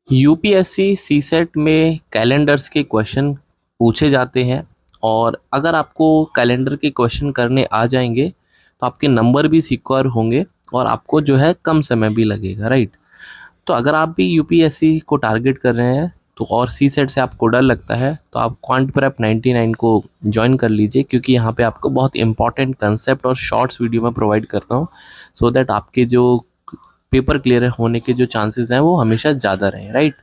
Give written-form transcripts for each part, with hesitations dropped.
UPSC CSAT में calendars के question पूछे जाते हैं। और अगर आपको कैलेंडर के क्वेश्चन करने आ जाएंगे तो आपके नंबर भी सिक्योर होंगे और आपको जो है कम समय भी लगेगा, राइट। तो अगर आप भी यूपीएससी को टारगेट कर रहे हैं तो और सीसेट से आपको डर लगता है तो आप क्वांट प्रेप 99 को ज्वाइन कर लीजिए, क्योंकि यहाँ पे आपको बहुत इंपॉर्टेंट कंसेप्ट और शॉर्ट्स वीडियो में प्रोवाइड करता हूँ, सो दैट आपके जो पेपर क्लियर होने के जो चांसेस हैं वो हमेशा ज़्यादा रहें, राइट।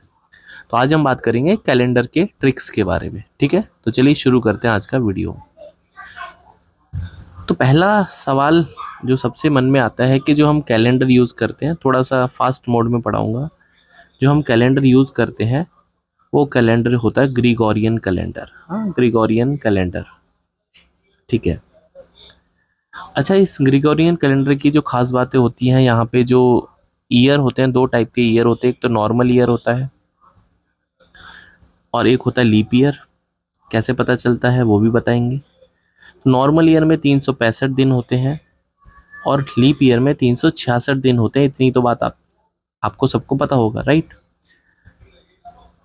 तो आज हम बात करेंगे कैलेंडर के ट्रिक्स के बारे में, ठीक है। तो चलिए शुरू करते हैं आज का वीडियो। तो पहला सवाल जो सबसे मन में आता है कि जो हम कैलेंडर यूज़ करते हैं, थोड़ा सा फास्ट मोड में पढ़ाऊंगा। जो हम कैलेंडर यूज़ करते हैं वो कैलेंडर होता है ग्रिगोरियन कैलेंडर। हाँ, ग्रिगोरियन कैलेंडर, ठीक है। अच्छा, इस ग्रिगोरियन कैलेंडर की जो खास बातें होती हैं, यहाँ पे जो ईयर होते हैं, दो टाइप के ईयर होते हैं। एक तो नॉर्मल ईयर होता है और एक होता है लीप ईयर। कैसे पता चलता है वो भी बताएंगे। नॉर्मल ईयर में 365 दिन होते हैं और लीप ईयर में 366 दिन होते हैं। इतनी तो बात आपको सबको पता होगा, राइट।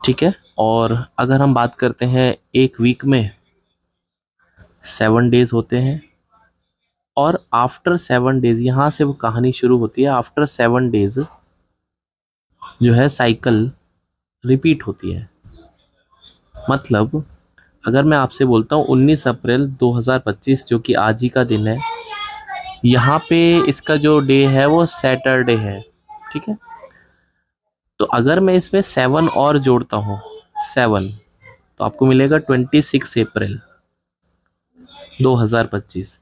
ठीक है। और अगर हम बात करते हैं, एक वीक में 7 डेज होते हैं और आफ्टर 7 डेज, यहाँ से वो कहानी शुरू होती है। आफ्टर 7 डेज जो है साइकिल रिपीट होती है। मतलब अगर मैं आपसे बोलता हूँ 19 अप्रैल 2025 जो कि आज ही का दिन है, यहाँ पे इसका जो डे है वो सैटरडे है, ठीक है। तो अगर मैं इसमें 7 और जोड़ता हूँ, 7, तो आपको मिलेगा 26 अप्रैल 2025।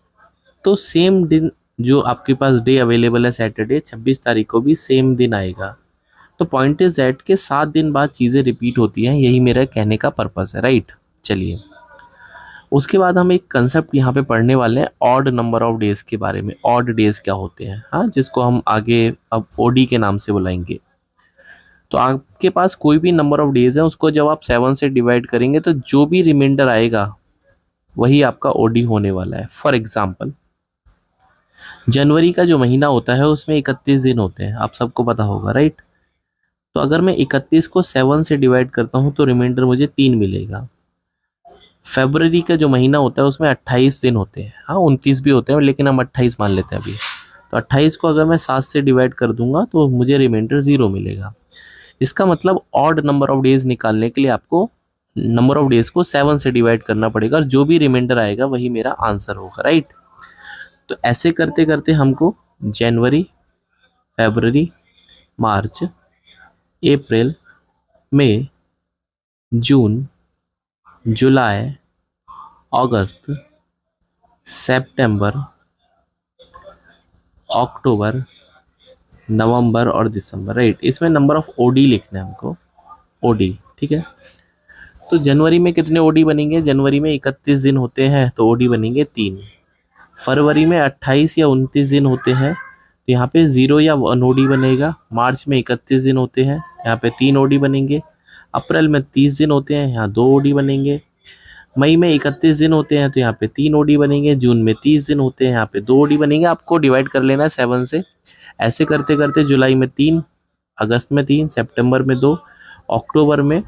तो सेम दिन जो आपके पास डे अवेलेबल है सैटरडे, 26 तारीख को भी सेम दिन आएगा। तो पॉइंट इज दैट के 7 दिन बाद चीज़ें रिपीट होती हैं, यही मेरा कहने का पर्पस है, राइट। चलिए, उसके बाद हम एक कंसेप्ट यहाँ पे पढ़ने वाले हैं, ऑड नंबर ऑफ डेज के बारे में। ऑड डेज क्या होते हैं, हाँ, जिसको हम आगे अब ओडी के नाम से बुलाएंगे। तो आपके पास कोई भी नंबर ऑफ डेज है, उसको जब आप 7 से डिवाइड करेंगे तो जो भी रिमाइंडर आएगा वही आपका ओडी होने वाला है। फॉर एग्जाम्पल, जनवरी का जो महीना होता है उसमें 31 दिन होते हैं, आप सबको पता होगा, राइट। तो अगर मैं 31 को 7 से डिवाइड करता हूँ तो रिमाइंडर मुझे 3 मिलेगा। फरवरी का जो महीना होता है उसमें 28 दिन होते हैं, हाँ 29 भी होते हैं लेकिन हम 28 मान लेते हैं अभी। तो 28 को अगर मैं 7 से डिवाइड कर दूंगा तो मुझे रिमाइंडर 0 मिलेगा। इसका मतलब ऑड नंबर ऑफ डेज निकालने के लिए आपको नंबर ऑफ डेज को 7 से डिवाइड करना पड़ेगा और जो भी रिमाइंडर आएगा वही मेरा आंसर होगा, राइट। तो ऐसे करते करते हमको जनवरी, फरवरी, मार्च, अप्रैल, मई, जून, जुलाई, अगस्त, सितंबर, अक्टूबर, नवंबर और दिसंबर, राइट। इसमें नंबर ऑफ ओडी लिखना है हमको, ओडी, ठीक है। तो जनवरी में कितने ओडी बनेंगे, जनवरी में 31 दिन होते हैं तो ओडी बनेंगे 3। फरवरी में 28 या 29 दिन होते हैं तो यहाँ पे 0 या 1 ओडी बनेगा। मार्च में 31 दिन होते हैं, यहाँ पे 3 ओडी बनेंगे। अप्रैल में 30 दिन होते हैं, यहाँ 2 ओडी बनेंगे। मई में 31 दिन होते हैं तो यहाँ पे 3 ओडी बनेंगे। जून में 30 दिन होते हैं, यहाँ पे 2 ओडी बनेंगे। आपको डिवाइड कर लेना है 7 से। ऐसे करते करते जुलाई में 3, अगस्त में 3, सितंबर में 2, अक्टूबर में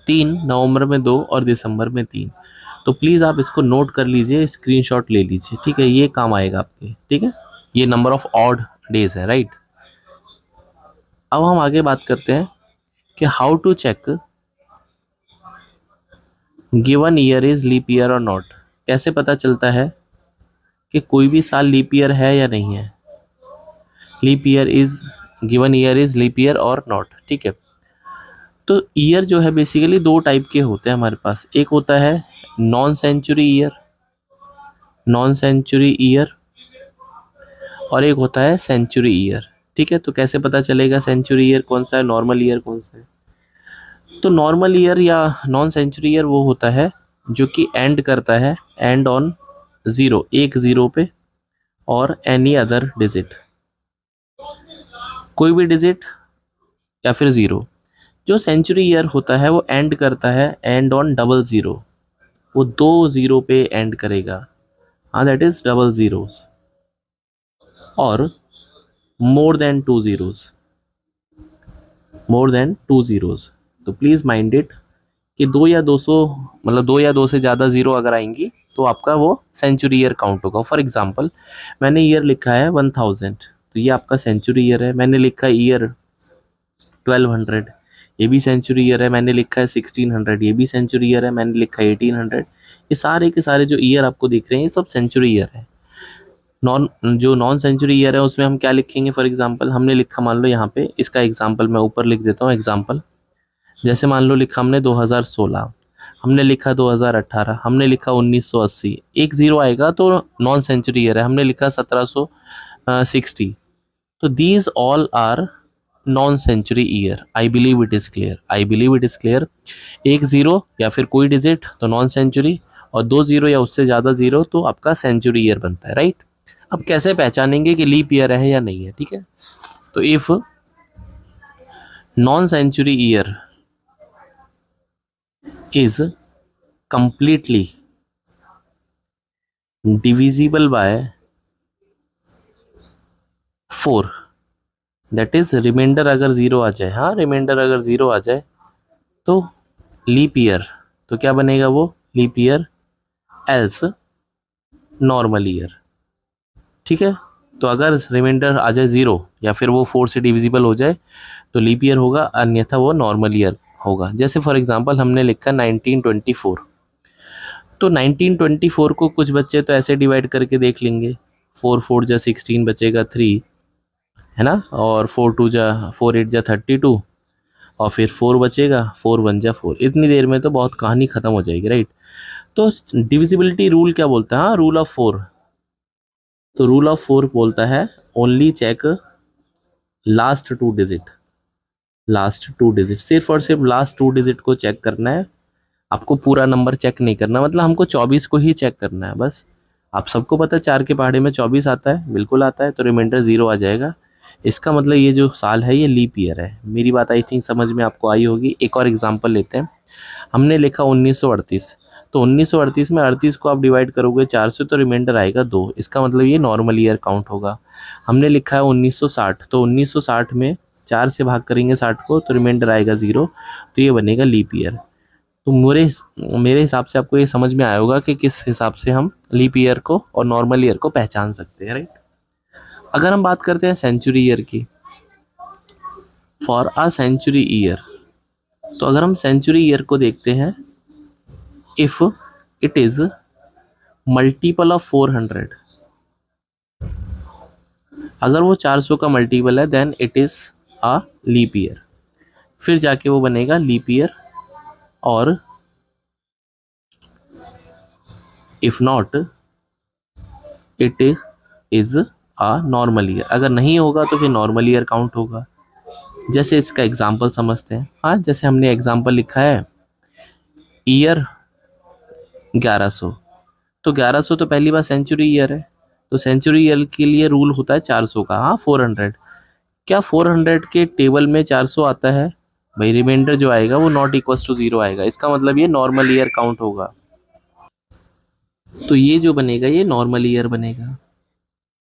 3, नवंबर में 2 और दिसंबर में 3। तो प्लीज़ आप इसको नोट कर लीजिए, स्क्रीनशॉट ले लीजिए, ठीक है। ये काम आएगा आपके, ठीक है। ये नंबर ऑफ ऑड डेज है, राइट। अब हम आगे बात करते हैं कि how to check given year is leap year और नॉट। कैसे पता चलता है कि कोई भी साल लीप ईयर है या नहीं है। Leap year is, given year is leap year और नॉट, ठीक है। तो ईयर जो है बेसिकली दो टाइप के होते हैं हमारे पास। एक होता है non century year, non century year, और एक होता है सेंचुरी ईयर, ठीक है। तो कैसे पता चलेगा सेंचुरी ईयर कौन सा है, नॉर्मल ईयर कौन सा है। तो नॉर्मल ईयर या नॉन सेंचुरी ईयर वो होता है जो कि एंड करता है, एंड ऑन 0, एक 0 पे, और एनी अदर डिजिट, कोई भी डिजिट या फिर 0। जो सेंचुरी ईयर होता है वो एंड करता है एंड ऑन डबल 0, वो 2 0 पे एंड करेगा, हाँ, दैट इज डबल जीरोस, और more than 2 zeros। More than 2 zeros। तो प्लीज़ माइंड इट कि 2 या 200, मतलब 2 या 2 से ज़्यादा ज़ीरो अगर आएंगी तो आपका वो सेंचुरी ईयर काउंट होगा। फॉर एग्जांपल मैंने ईयर लिखा है 1000, तो ये आपका सेंचुरी ईयर है। मैंने लिखा है ईयर 1200, ये भी सेंचुरी ईयर है। मैंने लिखा है 1600, ये भी सेंचुरी ईयर है। मैंने लिखा है 1800, ये सारे के सारे जो ईयर आपको दिख रहे हैं ये सब सेंचुरी ईयर है। नॉन सेंचुरी ईयर है उसमें हम क्या लिखेंगे? फॉर एग्जांपल हमने लिखा, मान लो यहाँ पे इसका एग्जांपल मैं ऊपर लिख देता हूँ एग्जांपल। जैसे मान लो लिखा हमने 2016, हमने लिखा 2018, हमने लिखा 1980, एक जीरो आएगा तो नॉन सेंचुरी ईयर है। हमने लिखा 1760, तो these all are non century year. I believe it is clear, I believe it is clear. एक जीरो या फिर कोई डिजिट तो नॉन सेंचुरी, और 2 जीरो या उससे ज़्यादा जीरो तो आपका सेंचुरी ईयर बनता है, राइट। अब कैसे पहचानेंगे कि लीप ईयर है या नहीं है? ठीक है, तो if non century year is completely divisible by 4, that is remainder अगर जीरो आ जाए, हाँ रिमाइंडर अगर जीरो आ जाए तो लीप ईयर। तो क्या बनेगा वो? Leap year, else normal year. ठीक है, तो अगर रिमाइंडर आ जाए जीरो या फिर वो 4 से डिविजिबल हो जाए तो लीप ईयर होगा, अन्यथा वो नॉर्मल ईयर होगा। जैसे फॉर एग्जांपल हमने लिखा 1924, तो 1924 को कुछ बच्चे तो ऐसे डिवाइड करके देख लेंगे, 4 4 जा 16 बचेगा 3, है ना, और 4 2 जा 4 8 जा 32, और फिर 4 बचेगा, 4 1 जा 4। इतनी देर में तो बहुत कहानी खत्म हो जाएगी, राइट। तो डिविजिबिलिटी रूल क्या बोलता है? हाँ, रूल ऑफ 4। तो रूल ऑफ 4 बोलता है only check last 2 digit, last 2 digit, सिर्फ और सिर्फ लास्ट 2 डिजिट को चेक करना है। आपको पूरा नंबर चेक नहीं करना, मतलब हमको 24 को ही चेक करना है बस। आप सबको पता है 4 के पहाड़े में 24 आता है, बिल्कुल आता है, तो रिमाइंडर जीरो आ जाएगा। इसका मतलब ये जो साल है ये लीप ईयर है। मेरी बात आई थिंक समझ में आपको आई होगी। एक और एग्जांपल लेते हैं। हमने लिखा 1938, तो 1938 में 38 को आप डिवाइड करोगे 4 से तो रिमाइंडर आएगा 2, इसका मतलब ये नॉर्मल ईयर काउंट होगा। हमने लिखा है 1960, तो 1960 में 4 से भाग करेंगे 60 को तो रिमाइंडर आएगा 0, तो ये बनेगा लीप ईयर। तो मेरे हिसाब से आपको ये समझ में आया होगा कि किस हिसाब से हम लीप ईयर को और नॉर्मल ईयर को पहचान सकते हैं, राइट। अगर हम बात करते हैं सेंचुरी ईयर की, फॉर अ सेंचुरी ईयर, तो अगर हम सेंचुरी ईयर को देखते हैं, if it is multiple of 400, अगर वो 400 का मल्टीपल है then it is a leap year. फिर जाके वो बनेगा लीप ईयर, और if not it is a normal year. अगर नहीं होगा तो फिर नॉर्मल ईयर काउंट होगा। जैसे इसका एग्जाम्पल समझते हैं। हाँ, जैसे हमने एग्जाम्पल लिखा है ईयर 1100, तो 1100 तो पहली बार सेंचुरी ईयर है, तो सेंचुरी ईयर के लिए रूल होता है 400 का। हाँ, 400, क्या 400 के टेबल में 400 आता है? भाई रिमाइंडर जो आएगा वो नॉट इक्वल्स टू 0 आएगा, इसका मतलब ये नॉर्मल ईयर काउंट होगा। तो ये जो बनेगा ये नॉर्मल ईयर बनेगा।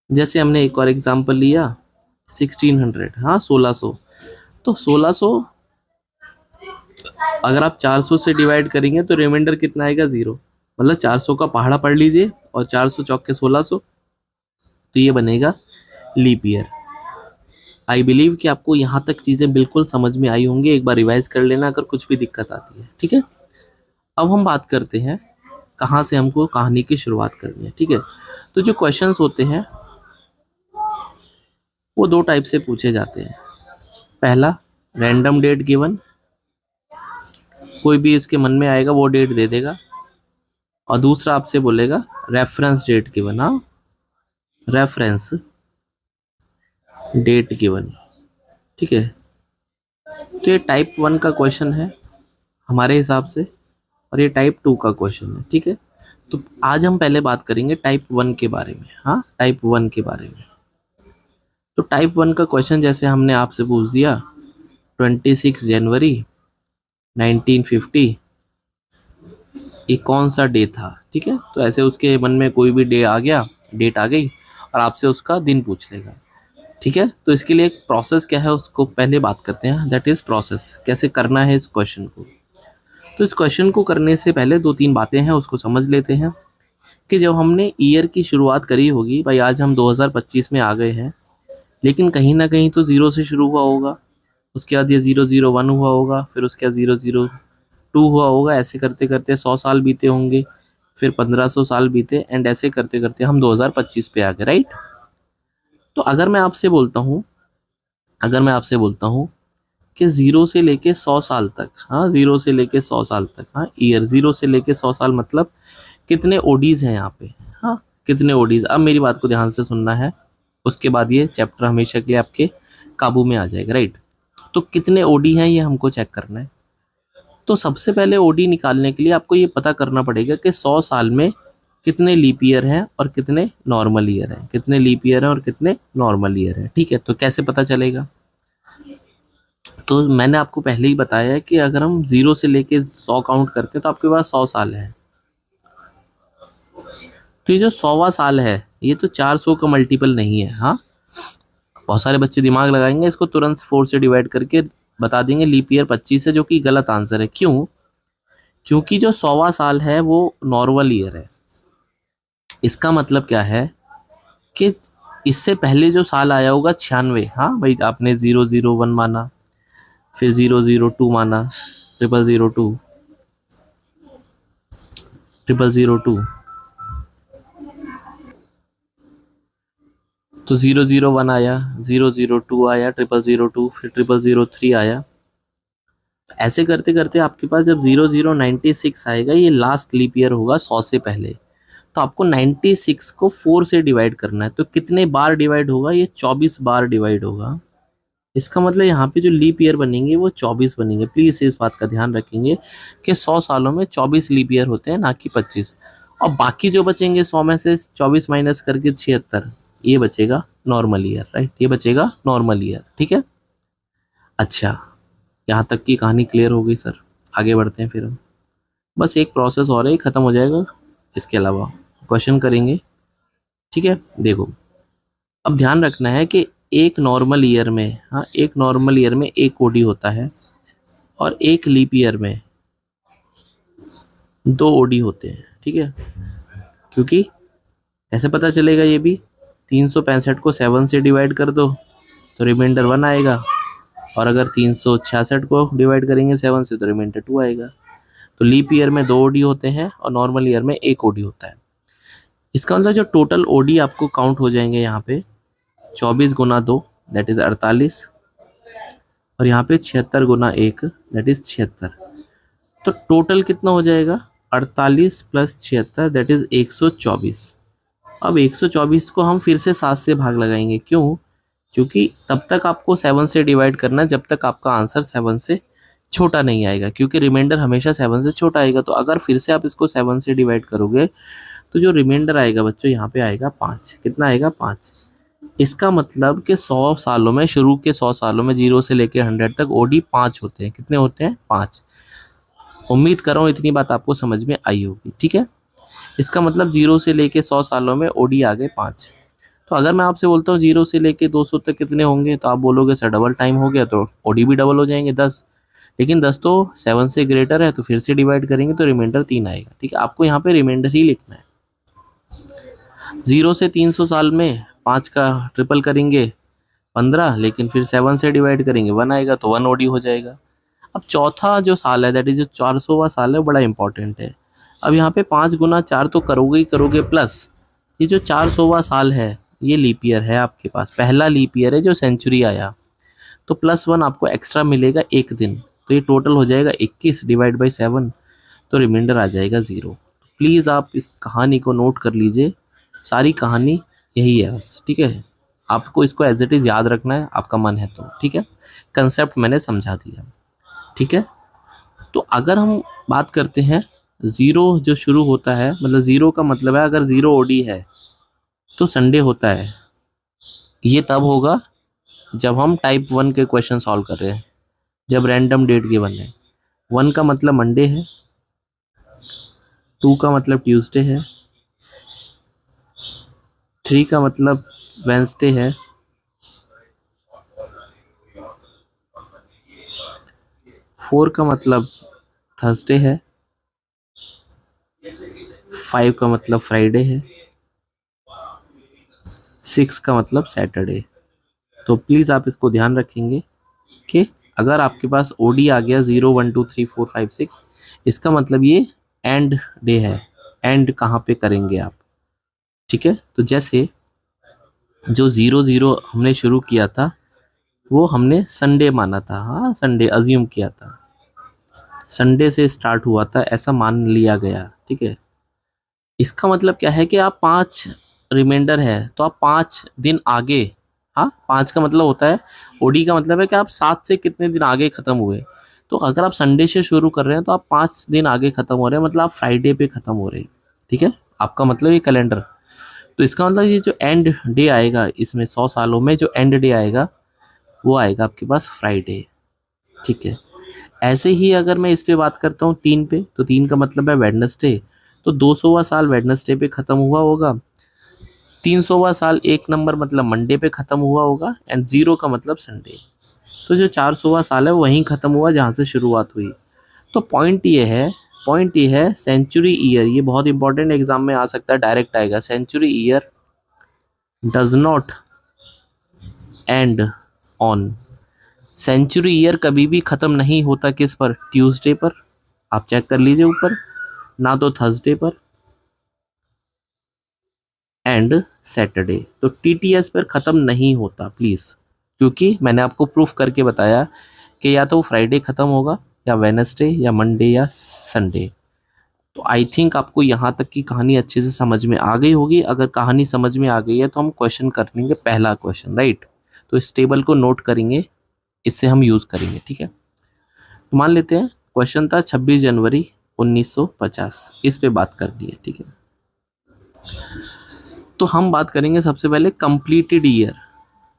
जैसे हमने एक और एग्जाम्पल लिया 1600, हाँ 1600, तो 1600 अगर आप 400 से डिवाइड करेंगे तो रिमाइंडर कितना आएगा? 0, मतलब 400 का पहाड़ा पढ़ लीजिए और 400 चौके 1600, तो ये बनेगा लीप ईयर। आई बिलीव कि आपको यहाँ तक चीज़ें बिल्कुल समझ में आई होंगी। एक बार रिवाइज कर लेना अगर कुछ भी दिक्कत आती है, ठीक है। अब हम बात करते हैं कहाँ से हमको कहानी की शुरुआत करनी है, ठीक है। तो जो क्वेश्चंस होते हैं वो 2 टाइप से पूछे जाते हैं। पहला, रैंडम डेट गिवन, कोई भी इसके मन में आएगा वो डेट दे देगा। और दूसरा आपसे बोलेगा रेफरेंस डेट गिवन, हाँ रेफरेंस डेट गिवन, ठीक है। तो ये टाइप 1 का क्वेश्चन है हमारे हिसाब से, और ये टाइप 2 का क्वेश्चन है, ठीक है। तो आज हम पहले बात करेंगे टाइप 1 के बारे में। हाँ, टाइप 1 के बारे में। तो टाइप 1 का क्वेश्चन जैसे हमने आपसे पूछ दिया 26 जनवरी 1950 ये कौन सा डे था, ठीक है। तो ऐसे उसके मन में कोई भी डे आ गया, डेट आ गई, और आपसे उसका दिन पूछ लेगा, ठीक है, तो इसके लिए एक प्रोसेस क्या है उसको पहले बात करते हैं, दैट इज प्रोसेस, कैसे करना है इस क्वेश्चन को। तो इस क्वेश्चन को करने से पहले दो तीन बातें हैं उसको समझ लेते हैं कि जब हमने ईयर की शुरुआत करी होगी, भाई आज हम 2025 में आ गए हैं, लेकिन कहीं ना कहीं तो जीरो से शुरू हुआ होगा, उसके बाद ये 001 हुआ होगा, फिर उसके बाद 002 हुआ होगा, ऐसे करते करते 100 साल बीते होंगे, फिर 1500 साल बीते, एंड ऐसे करते करते हम 2025 पे आ गए, राइट। तो अगर मैं आपसे बोलता हूँ कि 0 से लेके 100 साल तक, हाँ 0 से लेके 100 साल तक, हाँ ईयर 0 से लेके 100 साल मतलब कितने ओडीज हैं यहाँ पे, हाँ कितने ओडीज। अब मेरी बात को ध्यान से सुनना है, उसके बाद ये चैप्टर हमेशा के लिए आपके काबू में आ जाएगा, राइट। तो कितने ओडी हैं ये हमको चेक करना है। तो सबसे पहले ओडी निकालने के लिए आपको ये पता करना पड़ेगा कि 100 साल में कितने लीप ईयर हैं और कितने नॉर्मल ईयर हैं, कितने लीप ईयर हैं और कितने नॉर्मल ईयर हैं, ठीक है। तो कैसे पता चलेगा, तो मैंने आपको पहले ही बताया है कि अगर हम 0 से लेके 100 काउंट करते हैं तो आपके पास 100 साल है। तो ये जो 100वां साल है ये तो 400 का मल्टीपल नहीं है, हाँ। बहुत सारे बच्चे दिमाग लगाएंगे, इसको तुरंत 4 से डिवाइड करके बता देंगे लीप ईयर 25 है, जो कि गलत आंसर है। क्यों? क्योंकि जो 100वां साल है वो नॉर्मल ईयर है। इसका मतलब क्या है कि इससे पहले जो साल आया होगा 96, हाँ भाई आपने 001 माना, फिर 002 माना, 0002, 0002, तो 001 आया, 002 आया, 0002, फिर 0003 आया। ऐसे करते करते आपके पास जब 0096 आएगा, ये लास्ट लीप ईयर होगा 100 से पहले। तो आपको 96 को 4 से डिवाइड करना है। तो कितने बार डिवाइड होगा, ये 24 बार डिवाइड होगा। इसका मतलब यहाँ पे जो लीप ईयर बनेंगे वो 24 बनेंगे। प्लीज इस बात का ध्यान रखेंगे कि 100 सालों में 24 लीप ईयर होते हैं, ना कि 25। और बाकी जो बचेंगे 100 में से 24 माइनस करके 76, ये बचेगा नॉर्मल ईयर, राइट, ये बचेगा नॉर्मल ईयर, ठीक है। अच्छा, यहाँ तक की कहानी क्लियर हो गई सर, आगे बढ़ते हैं फिर हम। बस एक प्रोसेस और है, खत्म हो जाएगा, इसके अलावा क्वेश्चन करेंगे, ठीक है। देखो, अब ध्यान रखना है कि एक नॉर्मल ईयर में, हाँ एक नॉर्मल ईयर में एक ओडी होता है, और एक लीप ईयर में 2 ओडी होते हैं, ठीक है। क्योंकि ऐसे पता चलेगा ये भी, 365 को 7 से डिवाइड कर दो तो रिमाइंडर 1 आएगा, और अगर 366 को डिवाइड करेंगे 7 से तो रिमाइंडर 2 आएगा। तो लीप ईयर में 2 ओडी होते हैं और नॉर्मल ईयर में एक ओडी होता है। इसका मतलब जो टोटल ओडी आपको काउंट हो जाएंगे यहाँ पे 24 गुना 2 दैट इज 48, और यहाँ पे 76 गुना 1 दैट इज 76। तो टोटल कितना हो जाएगा, 48 प्लस 76 दैट इज 124। अब 124 को हम फिर से 7 से भाग लगाएंगे, क्यों? क्योंकि तब तक आपको 7 से डिवाइड करना है जब तक आपका आंसर 7 से छोटा नहीं आएगा, क्योंकि रिमाइंडर हमेशा 7 से छोटा आएगा। तो अगर फिर से आप इसको 7 से डिवाइड करोगे तो जो रिमाइंडर आएगा बच्चों यहाँ पे आएगा 5। कितना आएगा, 5। इसका मतलब कि 100 सालों में, शुरू के 100 सालों में 0 से लेकर 100 तक ओडी 5 होते हैं। कितने होते हैं, 5। उम्मीद कर रहा हूँ इतनी बात आपको समझ में आई होगी, ठीक है। इसका मतलब 0 से लेके 100 सालों में ओडी आ गए 5। तो अगर मैं आपसे बोलता हूँ 0 से लेके 200 तक कितने होंगे, तो आप बोलोगे सर डबल टाइम हो गया, तो ओडी भी डबल हो जाएंगे 10। लेकिन 10 तो 7 से ग्रेटर है, तो फिर से डिवाइड करेंगे तो रिमाइंडर 3 आएगा, ठीक है। आपको यहाँ पे रिमाइंडर ही लिखना है। 0 से 300 साल में 5 का ट्रिपल करेंगे 15, लेकिन फिर 7 से डिवाइड करेंगे 1 आएगा, तो 1 ओडी हो जाएगा। अब चौथा जो साल है दैट इज जो 400वां साल है, बड़ा इंपॉर्टेंट है। अब यहाँ पे 5 गुना 4 तो करोगे ही करोगे, प्लस ये जो 400वां साल है ये लीप ईयर है आपके पास, पहला लीप ईयर है जो सेंचुरी आया, तो +1 आपको एक्स्ट्रा मिलेगा एक दिन। तो ये टोटल हो जाएगा 21 डिवाइड बाई 7, तो रिमाइंडर आ जाएगा 0। प्लीज़ आप इस कहानी को नोट कर लीजिए, सारी कहानी यही है बस, ठीक है। आपको इसको एज इट इज़ याद रखना है, आपका मन है तो, ठीक है। कंसेप्ट मैंने समझा दिया, ठीक है। तो अगर हम बात करते हैं, ज़ीरो जो शुरू होता है, मतलब ज़ीरो का मतलब है अगर 0 ओडी है तो संडे होता है। ये तब होगा जब हम टाइप 1 के क्वेश्चन सॉल्व कर रहे हैं, जब रैंडम डेट गिवन है। 1 का मतलब मंडे है, 2 का मतलब ट्यूसडे है, 3 का मतलब वेंसडे है, 4 का मतलब थर्सडे है, 5 का मतलब फ्राइडे है, 6 का मतलब सैटरडे। तो प्लीज़ आप इसको ध्यान रखेंगे कि अगर आपके पास ओडी आ गया 0 1 2 3 4 5 6, इसका मतलब ये एंड डे है। एंड कहाँ पे करेंगे आप, ठीक है। तो जैसे जो 0 0 हमने शुरू किया था वो हमने संडे माना था, हाँ संडे अज्यूम किया था, संडे से स्टार्ट हुआ था ऐसा मान लिया गया, ठीक है। इसका मतलब क्या है कि आप 5 रिमाइंडर है तो आप 5 दिन आगे, हाँ 5 का मतलब होता है, ओडी का मतलब है कि आप 7 से कितने दिन आगे खत्म हुए। तो अगर आप संडे से शुरू कर रहे हैं तो आप 5 दिन आगे खत्म हो रहे हैं, मतलब आप फ्राइडे पे खत्म हो रहे हैं, ठीक है। आपका मतलब ये कैलेंडर। तो इसका मतलब ये जो एंड डे आएगा इसमें 100 सालों में जो एंड डे आएगा वो आएगा आपके पास फ्राइडे, ठीक है। ऐसे ही अगर मैं इस पे बात करता हूँ 3 पे, तो 3 का मतलब है वेडनेसडे, तो 200वां साल वेडनेसडे पे खत्म हुआ होगा। 300वां साल 1 नंबर मतलब मंडे पे खत्म हुआ होगा, एंड 0 का मतलब संडे। तो जो 400वां साल है वहीं खत्म हुआ जहाँ से शुरुआत हुई। तो पॉइंट ये है सेंचुरी ईयर, ये बहुत इंपॉर्टेंट एग्जाम में आ सकता है, डायरेक्ट आएगा। Century year does not end on, century year कभी भी खत्म नहीं होता किस पर, ट्यूसडे पर। आप चेक कर लीजिए ऊपर, ना तो थर्सडे पर एंड सैटरडे। तो टीटीएस पर खत्म नहीं होता प्लीज, क्योंकि मैंने आपको प्रूफ करके बताया कि या तो फ्राइडे खत्म होगा या वेनसडे या मंडे या संडे। तो आई थिंक आपको यहाँ तक की कहानी अच्छे से समझ में आ गई होगी। अगर कहानी समझ में आ गई है तो हम क्वेश्चन कर लेंगे, पहला क्वेश्चन, राइट। तो इस टेबल को नोट करेंगे, इससे हम यूज करेंगे, ठीक है। तो मान लेते हैं क्वेश्चन था 26 जनवरी 1950, इस पे बात कर ली है, ठीक है। तो हम बात करेंगे सबसे पहले कंप्लीटेड ईयर,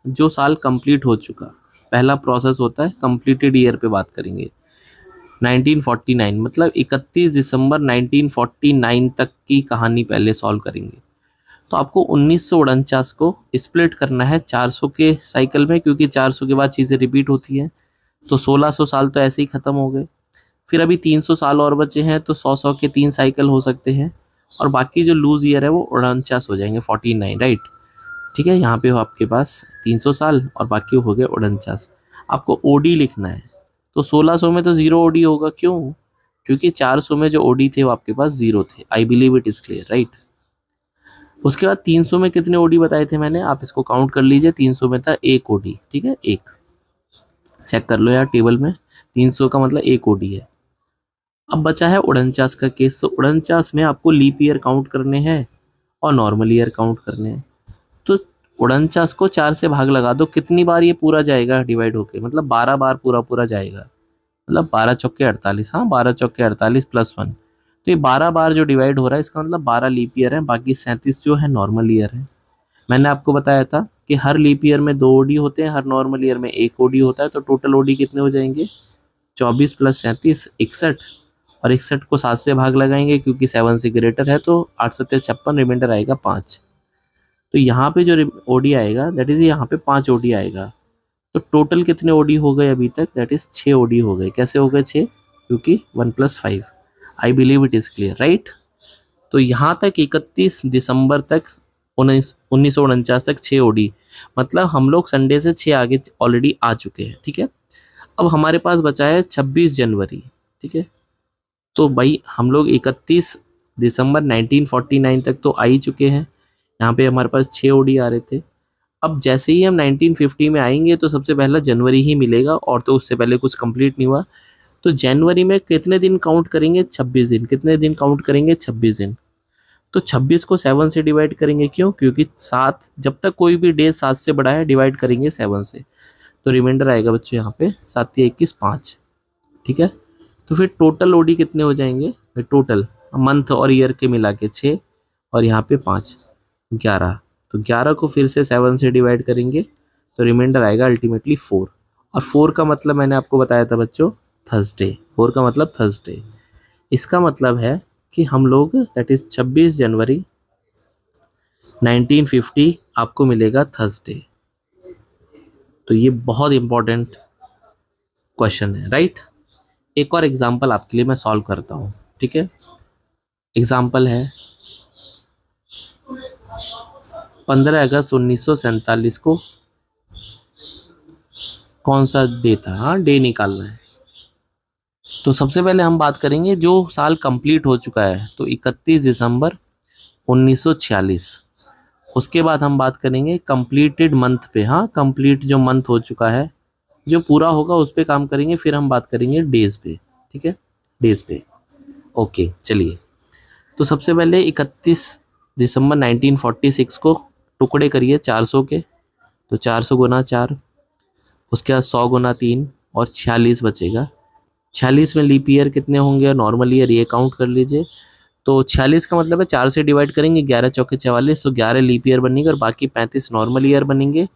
जो साल कंप्लीट हो चुका, पहला प्रोसेस होता है कंप्लीटेड ईयर पे बात करेंगे। 1949 मतलब 31 दिसंबर 1949 तक की कहानी पहले सॉल्व करेंगे। तो आपको 1949 को स्प्लिट करना है 400 के साइकिल में, क्योंकि 400 के बाद चीज़ें रिपीट होती हैं। तो 1600 साल तो ऐसे ही खत्म हो गए। फिर अभी 300 साल और बचे हैं, तो 100 के 3 साइकिल हो सकते हैं, और बाकी जो लूज ईयर है वो 49 हो जाएंगे, 49, राइट। ठीक है, यहाँ पे हो आपके पास 300 साल और बाकी हो गए 49। आपको ओडी लिखना है, तो 1600 में तो जीरो ओडी होगा, क्यों? क्योंकि 400 में जो ओडी थे वो आपके पास जीरो थे। आई believe it is clear, right. उसके बाद 300 में कितने ओडी बताए थे मैंने, आप इसको काउंट कर लीजिए। 300 में था एक ओडी, ठीक है, एक, चेक कर लो यार टेबल में, 300 का मतलब एक ओडी है। अब बचा है 49 का केस। तो 49 में आपको लीप ईयर काउंट करने हैं और नॉर्मल ईयर काउंट करने हैं। तो 49 को 4 से भाग लगा दो, कितनी बार ये पूरा जाएगा डिवाइड होके, मतलब 12 बार पूरा पूरा जाएगा, मतलब 12 चौके 48, हाँ 12 चौके 48 प्लस 1। तो ये 12 बार जो डिवाइड हो रहा है इसका मतलब 12 लीप ईयर है, बाकी 37 जो है नॉर्मल ईयर है। मैंने आपको बताया था कि हर लीप ईयर में 2 ओडी होते हैं, हर नॉर्मल ईयर में 1 ओडी होता है। तो टोटल ओडी कितने हो जाएंगे, 24 प्लस 37 61, और 61 को 7 से भाग लगाएंगे क्योंकि 7 से ग्रेटर है, तो 8 सत्ते 56, रिमाइंडर आएगा 5। तो यहाँ पे जो ओडी आएगा दैट इज यहाँ पे 5 ओडी आएगा। तो टोटल कितने ओडी हो गए अभी तक, दैट इज 6 ओडी हो गए। कैसे हो गए 6, क्योंकि 1 + 5। आई believe it is clear, right. तो यहाँ तक 31 दिसंबर तक 1949 तक 6 ओडी, मतलब हम लोग संडे से 6 आगे ऑलरेडी आ चुके हैं, ठीक है। अब हमारे पास बचा है 26 जनवरी, ठीक है। तो भाई हम लोग 31 दिसंबर 1949 तक तो आ ही चुके हैं। यहाँ पे हमारे पास 6 ओडी आ रहे थे। अब जैसे ही हम 1950 में आएंगे तो सबसे पहला जनवरी ही मिलेगा, और तो उससे पहले कुछ कंप्लीट नहीं हुआ। तो जनवरी में कितने दिन काउंट करेंगे, 26 दिन। कितने दिन काउंट करेंगे, 26 दिन। तो 26 को 7 से डिवाइड करेंगे, क्यों? क्योंकि 7, जब तक कोई भी डे 7 से बड़ा है डिवाइड करेंगे 7 से। तो रिमाइंडर आएगा बच्चों यहाँ पे 7 या 21 5, ठीक है। तो फिर टोटल ओडी कितने हो जाएंगे, टोटल मंथ और ईयर के मिला के 6, और यहाँ पे 5, 11। तो 11 को फिर से 7 से डिवाइड करेंगे तो रिमाइंडर आएगा अल्टीमेटली 4। और 4 का मतलब मैंने आपको बताया था बच्चों, थर्सडे। 4 का मतलब थर्सडे। इसका मतलब है कि हम लोग दैट इज 26 जनवरी 1950 आपको मिलेगा थर्सडे। तो ये बहुत इंपॉर्टेंट क्वेश्चन है, राइट। एक और एग्जाम्पल आपके लिए मैं सॉल्व करता हूँ, ठीक है। एग्जाम्पल है 15 अगस्त 1947 को कौन सा डे था, हाँ डे निकालना है। तो सबसे पहले हम बात करेंगे जो साल कंप्लीट हो चुका है, तो 31 दिसंबर 1946। उसके बाद हम बात करेंगे कंप्लीटेड मंथ पे, हाँ कंप्लीट जो मंथ हो चुका है, जो पूरा होगा उस पे काम करेंगे। फिर हम बात करेंगे डेज पे, ठीक है, डेज पे। ओके चलिए, तो सबसे पहले 31 दिसंबर 1946 को टुकड़े करिए 400 के, तो 400 गुना 4, उसके बाद 100 गुना 3 और 46 बचेगा। 46 में लीप ईयर कितने होंगे और नॉर्मल ईयर, ये काउंट कर लीजिए। तो 46 का मतलब है 4 से डिवाइड करेंगे, 11 चौके 44, तो 11 लीप ईयर बनेंगे और बाकी 35 नॉर्मल ईयर बनेंगे।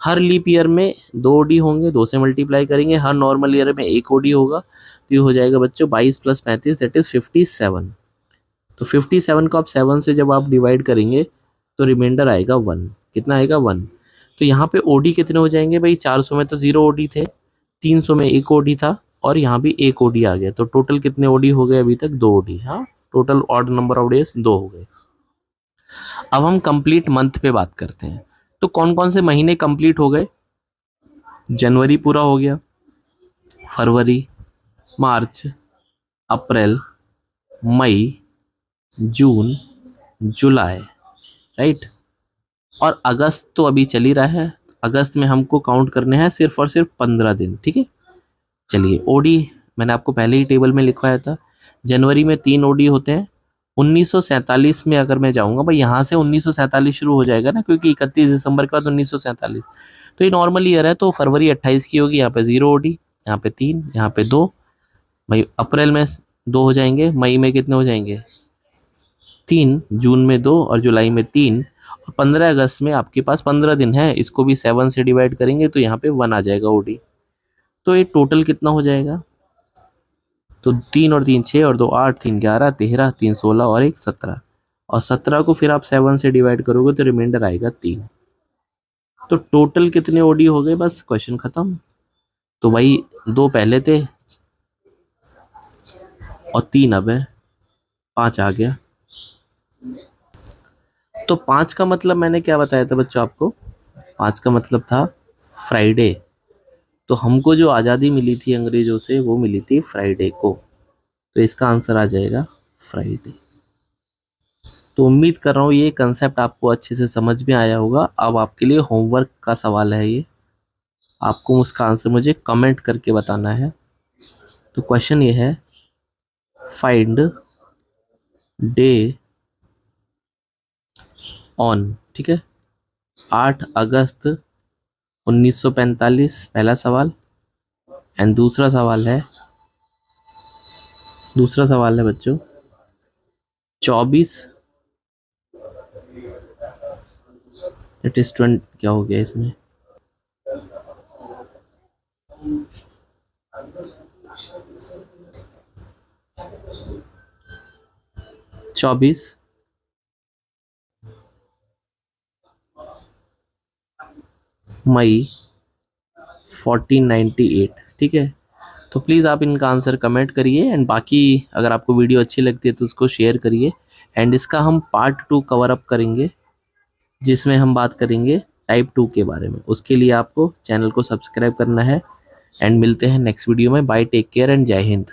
हर लीप ईयर में 2 ओडी होंगे, 2 से मल्टीप्लाई करेंगे, हर नॉर्मल ईयर में 1 ओडी होगा। तो ये हो जाएगा बच्चों 22 + 35 दैट इज 57। तो 57 को आप 7 से जब आप डिवाइड करेंगे तो रिमाइंडर आएगा 1। कितना आएगा 1। तो यहाँ पे ओडी कितने हो जाएंगे भाई, 400 में तो 0 ओडी थे, 300 में 1 ओडी था और यहाँ भी 1 ओडी आ गया। तो टोटल कितने ओडी हो गए अभी तक, 2 ओडी। हाँ total odd number of days 2 हो गए। अब हम कंप्लीट मंथ पे बात करते हैं। तो कौन कौन से महीने कंप्लीट हो गए, जनवरी पूरा हो गया, फरवरी, मार्च, अप्रैल, मई, जून, जुलाई, राइट। और अगस्त तो अभी चल ही रहा है, अगस्त में हमको काउंट करने हैं सिर्फ और सिर्फ 15 दिन, ठीक है। चलिए ओडी मैंने आपको पहले ही टेबल में लिखवाया था, जनवरी में 3 ओडी होते हैं। 1947 में अगर मैं जाऊंगा भाई, यहाँ से 1947 शुरू हो जाएगा ना, क्योंकि 31 दिसंबर के बाद 1947, तो ये नॉर्मल ईयर है, तो फरवरी 28 की होगी, यहाँ पे 0 ओडी, यहाँ पे 3, यहाँ पे 2। भाई अप्रैल में 2 हो जाएंगे, मई में कितने हो जाएंगे 3, जून में 2 और जुलाई में 3। और 15 अगस्त में आपके पास 15 दिन है, इसको भी 7 से डिवाइड करेंगे तो यहाँ पे 1 आ जाएगा ओडी। तो ये टोटल कितना हो जाएगा, तो 3 और 3 6 और 2 8, 3 11, 13, 3 16 और 1 17। और 17 को फिर आप 7 से डिवाइड करोगे तो रिमाइंडर आएगा 3। तो टोटल कितने ओडी हो गए, बस क्वेश्चन खत्म। तो भाई 2 पहले थे और 3 अब है, 5 आ गया। तो 5 का मतलब मैंने क्या बताया था बच्चों आपको, 5 का मतलब था फ्राइडे। तो हमको जो आज़ादी मिली थी अंग्रेजों से वो मिली थी फ्राइडे को, तो इसका आंसर आ जाएगा फ्राइडे। तो उम्मीद कर रहा हूँ ये कंसेप्ट आपको अच्छे से समझ में आया होगा। अब आपके लिए होमवर्क का सवाल है ये, आपको उसका आंसर मुझे कमेंट करके बताना है। तो क्वेश्चन ये है, फाइंड डे ऑन, ठीक है, 8 अगस्त 1945 पहला सवाल। एंड दूसरा सवाल है बच्चों 24, इट इज 20, क्या हो गया इसमें, 24 मई 1498, ठीक है। तो प्लीज़ आप इनका आंसर कमेंट करिए एंड बाकी अगर आपको वीडियो अच्छी लगती है तो उसको शेयर करिए। एंड इसका हम पार्ट 2 कवर अप करेंगे जिसमें हम बात करेंगे टाइप 2 के बारे में। उसके लिए आपको चैनल को सब्सक्राइब करना है एंड मिलते हैं नेक्स्ट वीडियो में। बाय, टेक केयर एंड जय हिंद।